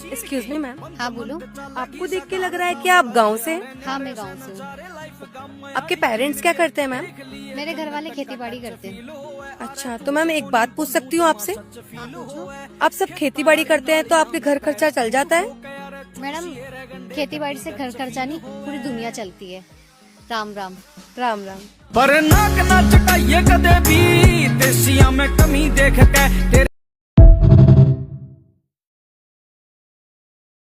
Excuse me ma'am, हाँ बोलो। आपको देख के लग रहा है कि आप गांव से हैं। हाँ मैं गांव से हूँ। आपके पेरेंट्स क्या करते हैं मैम? मेरे घर वाले खेती बाड़ी करते हैं। अच्छा, तो मैम एक बात पूछ सकती हूँ आपसे? हाँ पूछो। आप सब खेती बाड़ी करते हैं तो आपके घर खर्चा चल जाता है? मैडम खेती बाड़ी से घर खर्चा नहीं, पूरी दुनिया चलती है। राम राम। राम राम। पर नाक ना चटाइए कदे भी, देसिया में कमी देख के तेरे